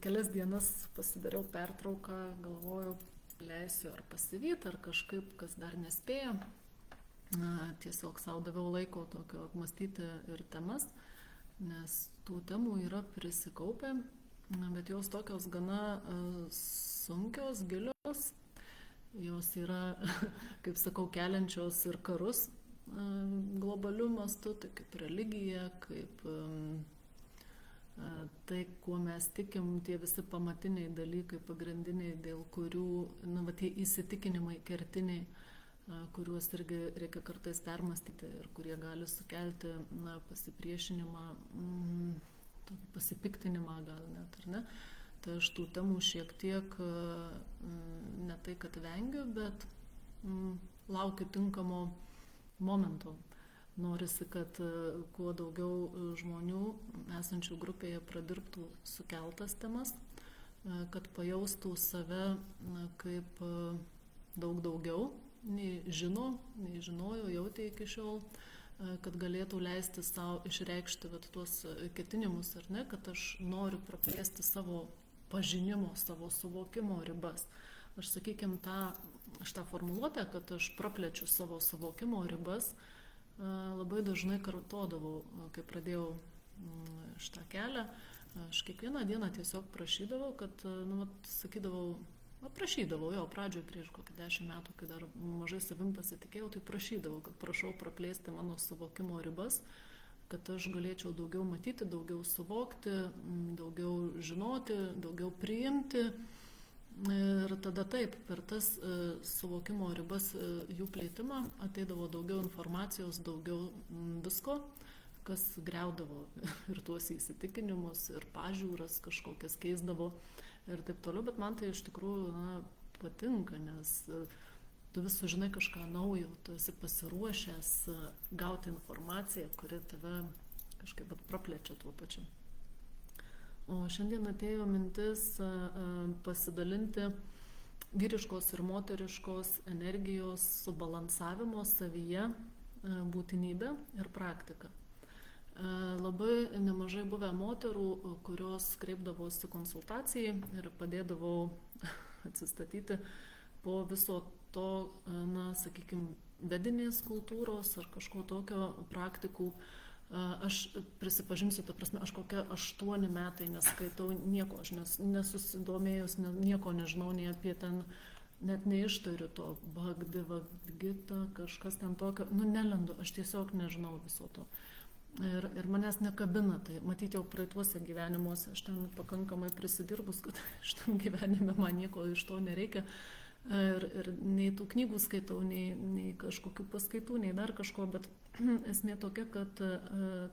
kelias dienas pasidariau pertrauką, galvojau, leisiu ar pasivyti, ar kažkaip, kas dar nespėjo. Tiesiog savo daviau laiko tokio apmastyti ir temas, nes tų temų yra prisikaupę, bet jos tokios gana sunkios, gilios. Jos yra, kaip sakau, keliančios ir karus globaliu mastu, tai kaip religija, kaip tai, kuo mes tikim, tie visi pamatiniai dalykai, pagrindiniai, dėl kurių, tie įsitikinimai kertiniai, kuriuos irgi reikia kartais permastyti ir kurie gali sukelti pasipriešinimą, tokį pasipiktinimą gal net, ar ne? Tai aš tų temų šiek tiek ne tai, kad vengiu, bet laukiu tinkamo momento. Norisi, kad kuo daugiau žmonių esančių grupėje pradirbtų sukeltas temas, kad pajaustų save kaip daug daugiau, nei žino, nei žinojo, jautė iki šiol, kad galėtų leisti savo išreikšti tuos ketinimus, ar ne, kad aš noriu praplėsti savo pažinimo, savo suvokimo ribas. Aš, sakykime, šitą formuluotę, kad aš praplečiu savo suvokimo ribas, labai dažnai kartodavau, kai pradėjau šitą kelią. Aš kiekvieną dieną tiesiog prašydavau, kad, prašydavau, pradžioje prieš kokį 10 metų, kai dar mažai savim pasitikėjau, tai prašydavau, kad prašau praplėsti mano suvokimo ribas, kad aš galėčiau daugiau matyti, daugiau suvokti, daugiau žinoti, daugiau priimti. Ir tada taip, per tas suvokimo ribas, jų plėtimą ateidavo daugiau informacijos, daugiau visko, kas griaudavo ir tuos įsitikinimus, ir pažiūras kažkokias keisdavo ir taip toliau, bet man tai iš tikrųjų patinka, nes tu vis sužinai kažką naujo, tu esi pasiruošęs gauti informaciją, kuri tave kažkaip praplečia tuo pačiu. O šiandien atėjo mintis pasidalinti vyriškos ir moteriškos energijos subalansavimo savyje būtinybę ir praktiką. Labai nemažai buvę moterų, kurios kreipdavosi konsultacijai ir padėdavau atsistatyti po viso to, sakykime, vedinės kultūros ar kažko tokio praktikų. Aš prisipažinsiu, ta prasme, aš kokia 8 metai neskaitau nieko, aš nesusidomėjus, nieko nežinau, nei apie ten, net neištariu to Bhagavad-gita, kažkas ten tokio, nelendu, aš tiesiog nežinau viso to. Ir manęs nekabina, tai matyti jau praeituose gyvenimuose, aš ten pakankamai prisidirbus, kad šitam gyvenime man nieko iš to nereikia. Ir nei tų knygų skaitau, nei kažkokių paskaitų, nei dar kažko, bet esmė tokia, kad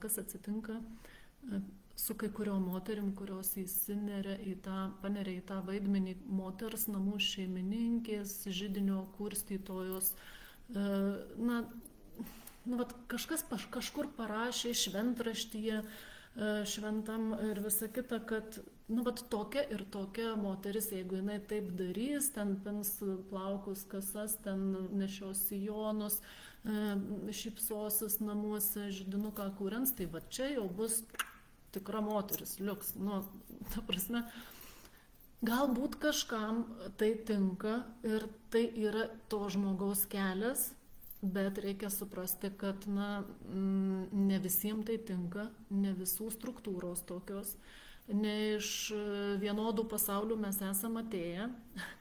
kas atsitinka su kai kuriom moterim, kurios paneria į tą vaidmenį moters namų šeimininkės, židinio kurstytojos. Kažkas kažkur parašė šventraštyje, šventam ir visa kita, kad tokia ir tokia moteris, jeigu jinai taip darys, ten pins plaukus kasas, ten nešios sijonus, šypsosis namuose, židinuką kūrens, tai čia jau bus tikra moteris, liuks. Ta prasme, galbūt kažkam tai tinka ir tai yra to žmogaus kelias, bet reikia suprasti, kad ne visiems tai tinka, ne visų struktūros tokios, ne iš vienodų pasaulių mes esame atėję,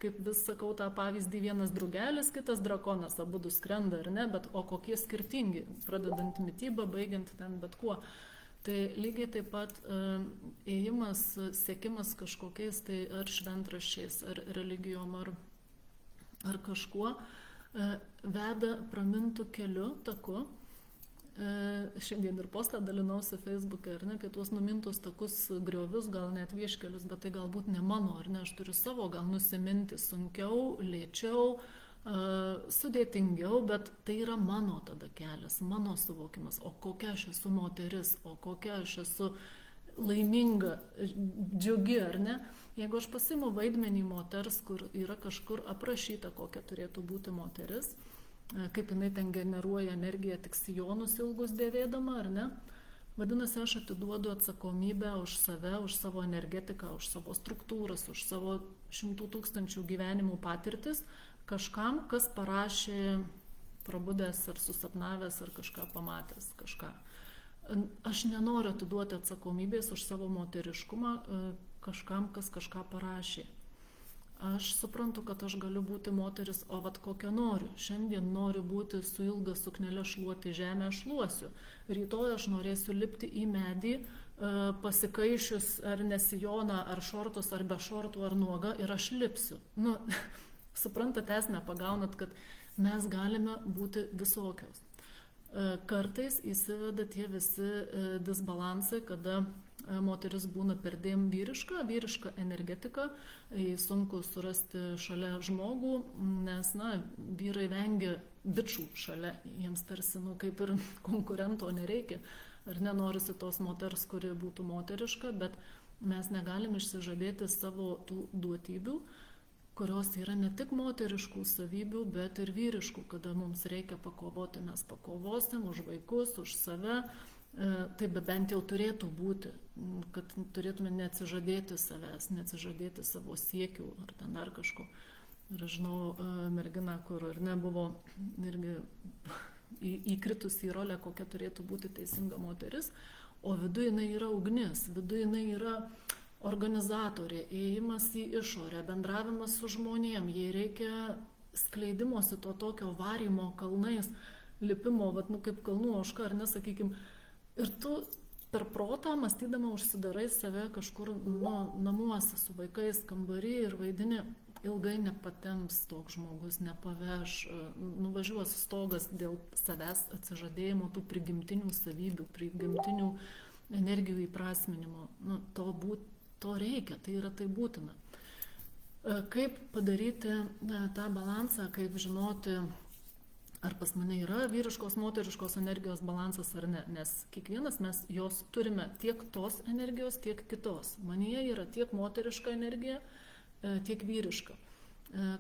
kaip vis sakau tą pavyzdį, vienas drugelis, kitas drakonas, abudu skrenda ar ne, bet o kokie skirtingi, pradedant mitybą, baigiant ten bet kuo. Tai lygiai taip pat ėjimas, siekimas kažkokiais tai ar šventraščiais, ar religijom, ar kažkuo, veda pramintų keliu, taku. Šiandien ir postą dalinausi Facebook'e, ar ne, kai tuos numintus takus griovius, gal net vieškelius, bet tai galbūt ne mano, ar ne, aš turiu savo, gal nusiminti sunkiau, lėčiau, sudėtingiau, bet tai yra mano tada kelias, mano suvokimas, o kokia aš esu moteris, o kokia aš esu laiminga, džiugi, ar ne? Jeigu aš pasiimu vaidmenį moters, kur yra kažkur aprašyta, kokia turėtų būti moteris, kaip jinai ten generuoja energiją tik sijonus ilgus dėvėdama, ar ne? Vadinasi, aš atiduodu atsakomybę už save, už savo energetiką, už savo struktūras, už savo 100 000 gyvenimų patirtis kažkam, kas parašė prabudęs ar susapnavęs ar kažką pamatęs, kažką. Aš nenoriu atiduoti atsakomybės už savo moteriškumą kažkam, kas kažką parašė. Aš suprantu, kad aš galiu būti moteris, o vat kokią noriu. Šiandien noriu būti su ilga suknele šluoti žemę, aš šluosiu. Rytoj aš norėsiu lipti į medį, pasikaišius ar nesijoną, ar šortus, ar be šortų, ar nuoga ir aš lipsiu. Nu, suprantate, esmę pagaunat, kad mes galime būti visokios. Kartais įsiveda tie visi disbalansai, kada moteris būna perdėm vyriška energetika, sunku surasti šalia žmogų, nes, vyrai vengia bičių šalia, jiems tarsi, kaip ir konkurento nereikia, ar nenorisi tos moters, kuri būtų moteriška, bet mes negalim išsižadėti savo tų duotybių, kurios yra ne tik moteriškų savybių, bet ir vyriškų, kada mums reikia pakovoti, mes pakovosim už vaikus, už save. Taip bent jau turėtų būti, kad turėtume neatsižadėti savęs, neatsižadėti savo siekių ar ten dar kažko. Ir aš žinau merginą, kur ir nebuvo irgi įkritusi į rolę, kokia turėtų būti teisinga moteris, o viduje jinai yra ugnis, viduje jinai yra organizatorė, ėjimas į išorę, bendravimas su žmonėm, jai reikia skleidimosi to tokio varymo kalnais, lipimo, kaip kalnų ožka, ar nesakykim. Ir tu per protą, mąstydama, užsidarai save kažkur namuose su vaikais, kambarį ir vaidini, ilgai nepatemps toks žmogus, nepaveš, nuvažiuos stogas dėl savęs atsižadėjimo, tų prigimtinių savybių, prigimtinių energijų įprasminimo. To reikia, tai yra tai būtina. Kaip padaryti tą balansą, kaip žinoti, ar pas mane yra vyriškos, moteriškos energijos balansas ar ne, nes kiekvienas mes jos turime tiek tos energijos, tiek kitos. Manyje yra tiek moteriška energija, tiek vyriška.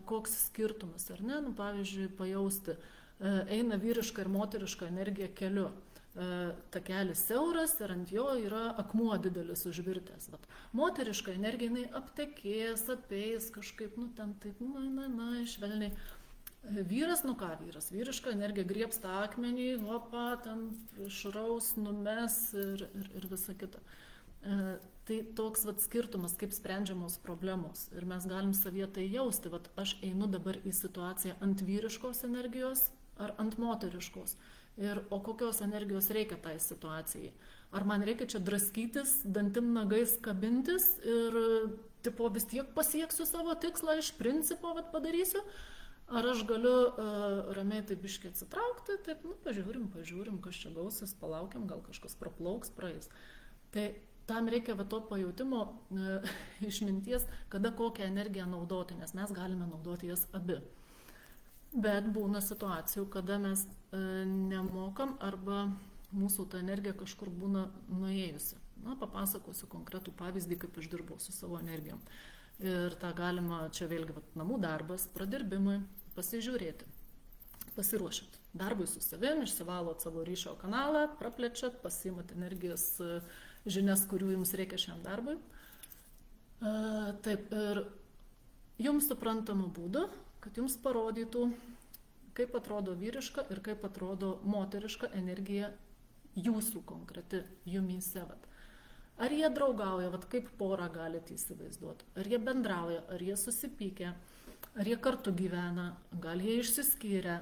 Koks skirtumas, ar ne? Pavyzdžiui, pajausti, eina vyriška ir moteriška energija keliu. Takelis siauras ir ant jo yra akmuo didelis užvirtęs. Moteriška energija, jinai aptekės, apeis kažkaip, ten taip, švelniai. Vyras, vyras, vyriška energija griebs tą akmenį, ten išraus, numes ir visa kita. Tai toks skirtumas, kaip sprendžiamos problemos. Ir mes galim savyje tai jausti, aš einu dabar į situaciją ant vyriškos energijos ar ant moteriškos. O kokios energijos reikia tai situacijai? Ar man reikia čia draskytis, dantim nagais kabintis ir vis tiek pasieksiu savo tikslą, iš principo padarysiu? Ar aš galiu ramiai taip biškai atsitraukti, taip, pažiūrim, kas čia gausis, palaukiam, gal kažkas praplauks, praeis. Tai tam reikia to pajautimo išminties, kada kokią energiją naudoti, nes mes galime naudoti jas abi. Bet būna situacijų, kada mes nemokam arba mūsų ta energija kažkur būna nuėjusi. Papasakosiu konkretų pavyzdį, kaip aš dirbau su savo energijom. Ir tą galima, čia vėlgi namų darbas, pradirbimui, pasižiūrėti, pasiruošit. Darbui su savim, išsivalot savo ryšio kanalą, praplečiat, pasiimat energijos žinias, kurių jums reikia šiam darbui. Taip, ir jums suprantamų būdų, kad jums parodytų, kaip atrodo vyriška ir kaip atrodo moteriška energija jūsų konkreti jumyse. Ar jie draugauja, kaip porą galite įsivaizduoti, ar jie bendrauja, ar jie susipykę, ar jie kartu gyvena, gal jie išsiskyrę,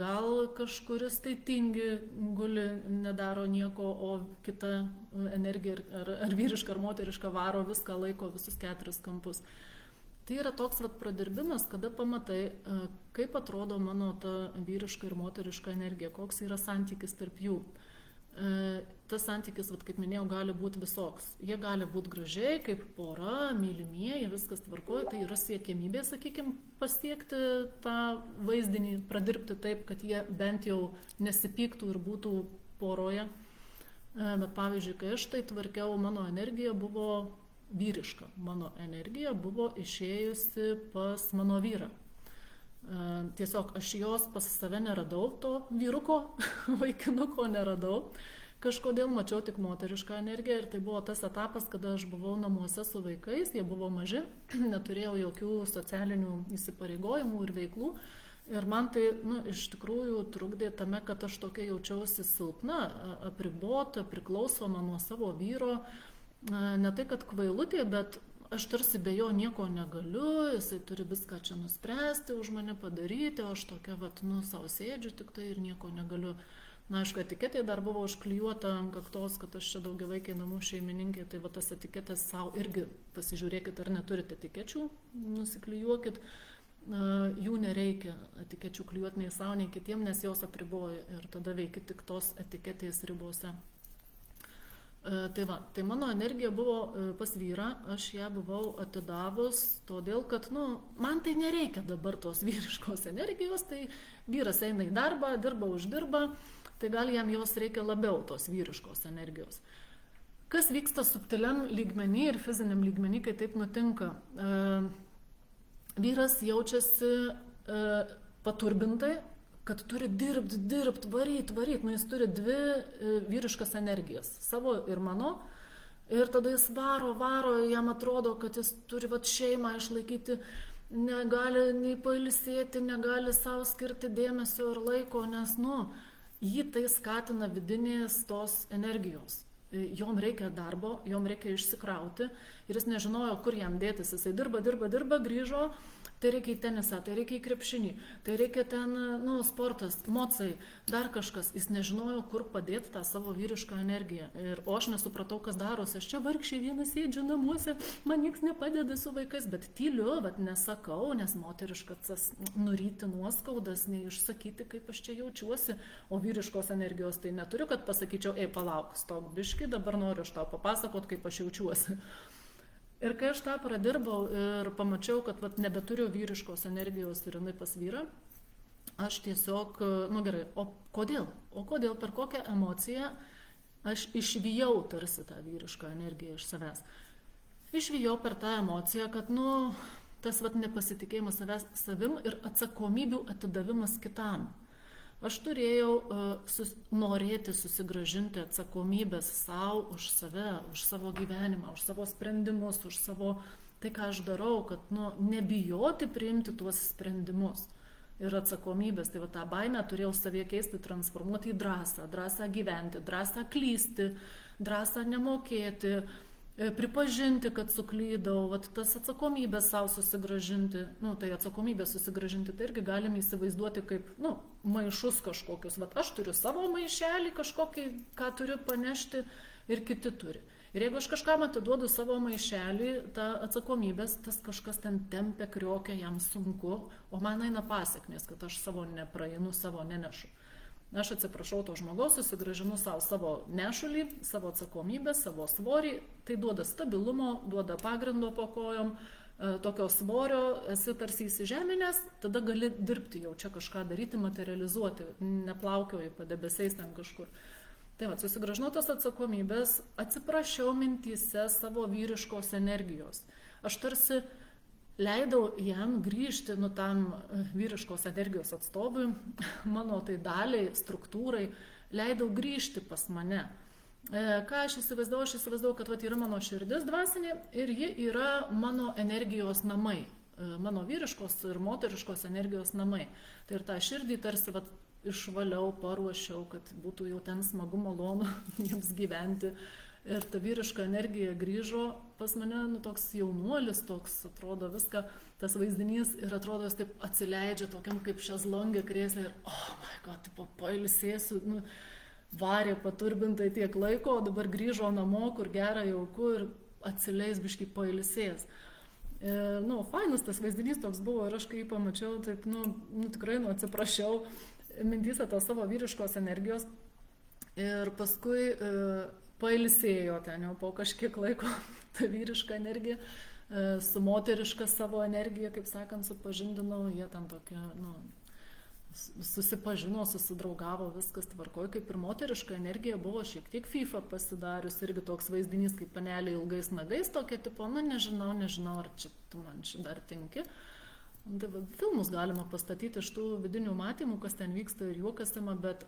gal kažkuris tai tingi, guli, nedaro nieko, o kita energija, ar vyriška, ar moteriška varo viską, laiko visus 4 kampus. Tai yra toks pradirbimas, kada pamatai, kaip atrodo mano ta vyriška ir moteriška energija, koks yra santykis tarp jų. Tas santykis, kaip minėjau, gali būti visoks. Jie gali būti gražiai, kaip pora, mylimieji, viskas tvarkoja, tai yra siekiamybė, pasiekti tą vaizdinį, pradirbti taip, kad jie bent jau nesipyktų ir būtų poroje. Bet pavyzdžiui, kai aš tai tvarkiau, mano energija buvo vyriška. Mano energija buvo išėjusi pas mano vyrą. Tiesiog aš jos pas save neradau, to vyruko, vaikinuko neradau. kažkodėl mačiau tik moterišką energiją ir tai buvo tas etapas, kada aš buvau namuose su vaikais, jie buvo maži, neturėjau jokių socialinių įsipareigojimų ir veiklų. Ir man tai iš tikrųjų trukdė tame, kad aš tokia jaučiausi silpna, apribota, priklausoma nuo savo vyro. Ne tai, kad kvailutė, bet aš tarsi be jo nieko negaliu, jisai turi viską čia nuspręsti, už mane padaryti, o aš tokia, savo sėdžiu tik tai ir nieko negaliu. Na, aišku, etiketė dar buvo užklijuota ant kaktos, kad aš čia daugiavaikiai namų šeimininkė, tai tas etiketės savo irgi pasižiūrėkit, ar neturite etikečių, nusiklijuokit. Jų nereikia etikečių klijuoti nei savo, nei kitiem, nes jos apriboja ir tada veikia tik tos etiketės ribose. Tai mano energija buvo pas vyrą, aš ją buvau atidavus, todėl kad, man tai nereikia dabar tos vyriškos energijos, tai vyras eina į darbą, dirba, uždirba, tai gal jam jos reikia labiau tos vyriškos energijos. Kas vyksta subtiliam lygmenį ir fiziniam lygmenį, kai taip nutinka? Vyras jaučiasi paturbintai, kad turi dirbt, varyt, jis turi dvi vyriškas energijas, savo ir mano, ir tada jis varo, jam atrodo, kad jis turi šeimą išlaikyti, negali nei pailsėti, negali savo skirti dėmesio ir laiko, nes, jį tai skatina vidinės tos energijos. Jom reikia darbo, jom reikia išsikrauti ir jis nežinojo, kur jam dėtis. Jisai dirba, grįžo, tai reikia į tenisą, tai reikia į krepšinį, tai reikia ten, sportas, mocai, dar kažkas. Jis nežinojo, kur padėti tą savo vyrišką energiją. O aš nesupratau, kas darosi. Aš čia vargšiai vienas sėdžiu namuose, man nieks nepadeda su vaikais, bet tyliu, nesakau, nes moteriškas nuryti nuoskaudas, neišsakyti, kaip aš čia jaučiuosi. O vyriškos energijos tai neturiu, kad pasakyčiau, palauk, stok biški, dabar noriu aš tau papasakot, kaip aš jaučiuosi. Ir kai aš tą pradirbau ir pamačiau, kad nebeturiu vyriškos energijos ir jinai pas vyrą, aš tiesiog, gerai, o kodėl? O kodėl, per kokią emociją aš išvijau tarsi tą vyrišką energiją iš savęs? Išvijau per tą emociją, kad, tas nepasitikėjimas savim ir atsakomybių atidavimas kitam. Aš turėjau norėti susigrąžinti atsakomybės savo už save, už savo gyvenimą, už savo sprendimus, už savo tai, ką aš darau, kad nebijoti priimti tuos sprendimus ir atsakomybės. Tai tą baimę turėjau savyje keisti, transformuoti į drąsą gyventi, drąsą klysti, drąsą nemokėti, pripažinti, kad suklydau, tas atsakomybės savo susigrąžinti, tai atsakomybės susigrąžinti, tai irgi galime įsivaizduoti kaip, maišus kažkokius, aš turiu savo maišelį kažkokį, ką turiu panešti ir kiti turi. Ir jeigu aš kažkam atiduodu savo maišelį, tą atsakomybės, tas kažkas ten tempia, kriokia, jam sunku, o man eina pasekmės, kad aš savo nepraeinu, savo nenešu. Aš atsiprašau to žmogaus, susigrąžinu savo nešulį, savo atsakomybę, savo svorį, tai duoda stabilumo, duoda pagrindo po kojom, tokio svorio, esi tarsi įsižeminęs, tada gali dirbti jau čia kažką daryti, materializuoti, neplaukioji padebesiais ten kažkur. Tai susigrąžinu tos atsakomybės, atsiprašiau mintyse savo vyriškos energijos. Aš tarsi leidau jam grįžti, tam vyriškos energijos atstovui, mano tai daliai, struktūrai, leidau grįžti pas mane. Ką aš įsivaizdavau? Aš įsivaizdavau, kad yra mano širdis dvasinė ir ji yra mano energijos namai, mano vyriškos ir moteriškos energijos namai. Tai ir tą širdį tarsi išvaliau, paruošiau, kad būtų jau ten smagu, malonu jiems gyventi. Ir ta vyriška energija grįžo pas mane, toks jaunuolis, toks atrodo viską, tas vaizdinys ir atrodo jis taip atsileidžia tokiam kaip šezlongė krėslė ir, my God, pailsėsiu, varė paturbintai tiek laiko, o dabar grįžo namo, kur gera, jauku ir atsileis biškai pailsės. Fainas tas vaizdinys toks buvo ir aš kai jį pamačiau, taip, tikrai, atsiprašiau mintyse tos savo vyriškos energijos ir paskui pailsėjo ten jau po kažkiek laiko ta vyriška energija, su moteriška savo energija, kaip sakant, supažindinau, jie ten tokie, susipažino, susidraugavo, viskas tvarkoj, kaip ir moteriška energija buvo šiek tiek FIFA pasidarius, irgi toks vaizdinys, kaip panelė ilgais nagais, tokia tipo, nežinau, ar čia tu man čia dar tinki. Filmus galima pastatyti iš tų vidinių matymų, kas ten vyksta ir juokas ima, bet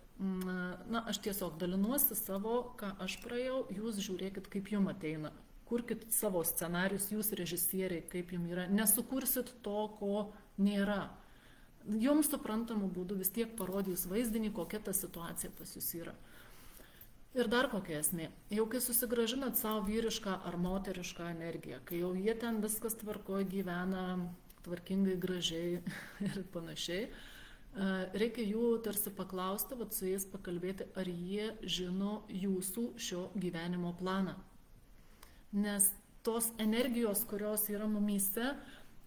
aš tiesiog dalinuosi savo, ką aš praėjau, jūs žiūrėkit, kaip jums ateina. Kurkit savo scenarius, jūs režisieriai, kaip jums yra. Nesukursit to, ko nėra. Jums suprantamų būdų vis tiek parodys vaizdinį, kokia ta situacija pas jūs yra. Ir dar kokia esmė. Jau kai susigražinat savo vyrišką ar moterišką energiją, kai jau jie ten viskas tvarkoje gyvena, tvarkingai, gražiai ir panašiai, reikia jų tarsi paklausti, su jais pakalbėti, ar jie žino jūsų šio gyvenimo planą. Nes tos energijos, kurios yra mumyse,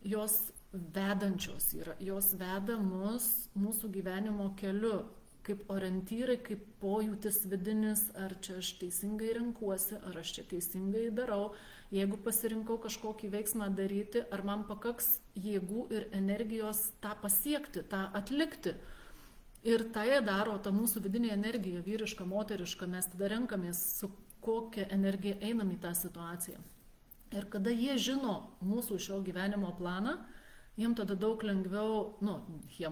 jos vedančios yra, jos veda mus mūsų gyvenimo keliu, kaip orientyrai, kaip pojūtis vidinis, ar čia aš teisingai renkuosi, ar aš čia teisingai darau, jeigu pasirinkau kažkokį veiksmą daryti, ar man pakaks jėgų ir energijos tą pasiekti, tą atlikti. Ir tai daro ta mūsų vidinė energija, vyriška, moteriška, mes tada renkamės, su kokia energija einam į tą situaciją. Ir kada jie žino mūsų šio gyvenimo planą, jiem tada daug lengviau,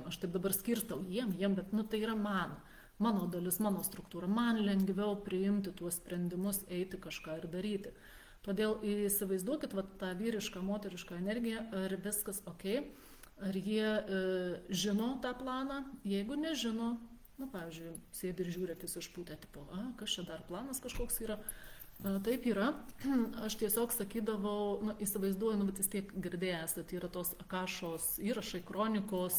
aš taip dabar skirstau jiem, bet tai yra mano dalis, mano struktūra, man lengviau priimti tuos sprendimus, eiti kažką ir daryti. Todėl įsivaizduokit tą vyrišką, moterišką energiją, ar viskas ok, ar jie žino tą planą, jeigu nežino, pavyzdžiui, sėdi ir žiūri akis išpūtę, tipo, kas čia dar planas kažkoks yra. Taip yra, aš tiesiog sakydavau, įsivaizduoju, vis tiek girdėję esate, tai yra tos Akašos įrašai, kronikos,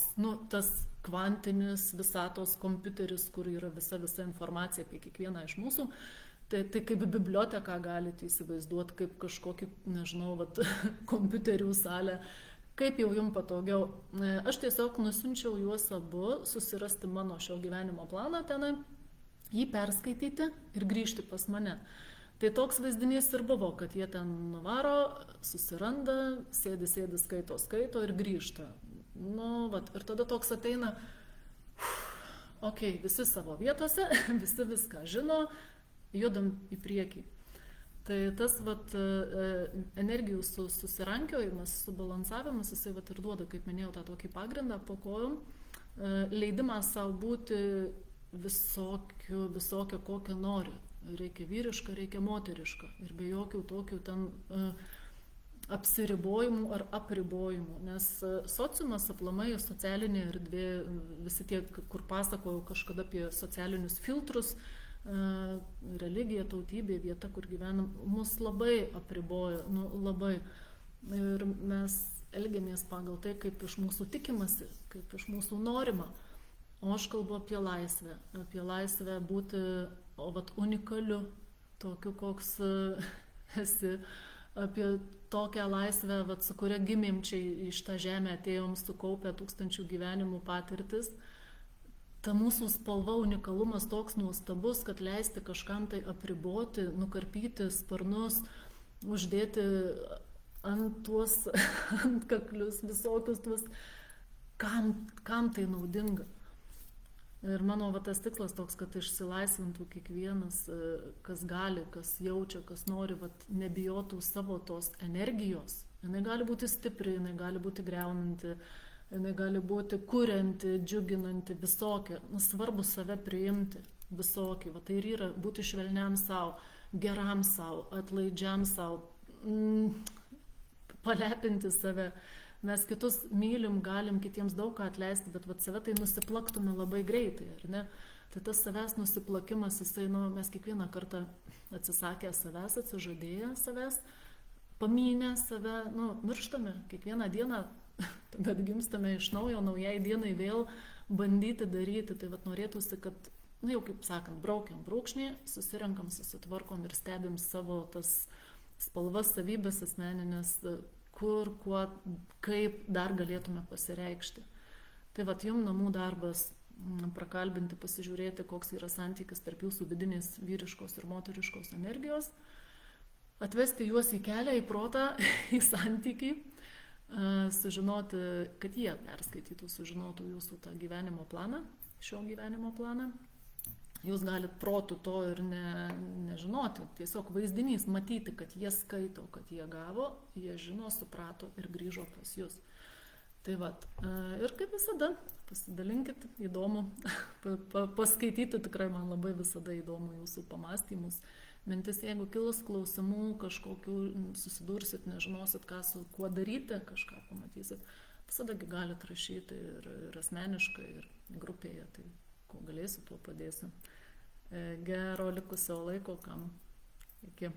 tas kvantinis visatos kompiuteris, kur yra visa informacija apie kiekvieną iš mūsų, tai kaip biblioteka galite įsivaizduoti, kaip kažkokį, kompiuterių salę, kaip jau jums patogiau. Aš tiesiog nusiunčiau juos abu susirasti mano šio gyvenimo planą tenai, jį perskaityti ir grįžti pas mane. Tai toks vaizdinys ir buvo, kad jie ten nuvaro, susiranda, sėdi, skaito ir grįžta. Ir tada toks ateina, visi savo vietose, visi viską žino, judam į priekį. Tai tas energijų susirankiojimas, subalansavimas, jisai ir duoda, kaip minėjau, tą tokį pagrindą po kojom, leidimą savo būti visokio, kokio nori. Reikia vyriška, reikia moteriška ir be jokių tokių ten apsiribojimų ar apribojimų, nes sociumas aplamai, socialinė erdvė, visi tie, kur pasakojau kažkada apie socialinius filtrus, religija, tautybė, vieta, kur gyvenam, mus labai apriboja, labai. Ir mes elgiamės pagal tai, kaip iš mūsų tikimasi, kaip iš mūsų norima. O aš kalbu apie laisvę būti unikaliu, tokiu, koks esi, apie tokią laisvę, su kuria gimėm čia iš tą žemę, atėjom sukaupę 1000 gyvenimų patirtis. Ta mūsų spalva, unikalumas toks nuostabus, kad leisti kažkam tai apriboti, nukarpyti sparnus, uždėti ant tuos antkaklius visokius tuos, kam tai naudinga. Ir mano tas tikslas toks, kad išsilaisvintų kiekvienas, kas gali, kas jaučia, kas nori, nebijotų savo tos energijos. Jinai gali būti stipri, jinai gali būti greunanti, jinai gali būti kurianti, džiuginanti, visokia. Svarbu save priimti, visokį. Tai ir yra būti švelniam savo, geram savo, atlaidžiam savo, palepinti save. Mes kitus mylim, galim kitiems daug ką atleisti, bet save tai nusiplaktume labai greitai, ar ne? Tai tas savęs nusiplakimas, jisai, mes kiekvieną kartą atsisakę savęs, atsižadėję savęs, pamynę save, mirštame kiekvieną dieną, tada atgimstame iš naujo, naujai dienai vėl bandyti daryti. Tai norėtųsi, kad, jau kaip sakant, braukiam brūkšnį, susirenkam, susitvarkom ir stebim savo tas spalvas, savybės asmeninės, kur, kuo, kaip dar galėtume pasireikšti. Tai jums namų darbas prakalbinti, pasižiūrėti, koks yra santykis tarp jūsų vidinės vyriškos ir moteriškos energijos, atvesti juos į kelią, į protą, į santykį, sužinoti, kad jie perskaitytų, sužinotų jūsų tą gyvenimo planą, šio gyvenimo planą. Jūs galite protų to ir nežinoti, tiesiog vaizdinys, matyti, kad jie skaito, kad jie gavo, jie žino, suprato ir grįžo pas jūs. Tai vat, ir kaip visada, pasidalinkit, įdomu, paskaityti tikrai man labai visada įdomu jūsų pamastymus. Mintis, jeigu kilus klausimų, kažkokių susidursit, nežinosit, ką su kuo daryti, kažką pamatysit, visadagi galite rašyti ir asmeniškai, ir grupėje, tai kuo galėsiu, tuo padėsiu. Gero likusio laiko, kam iki.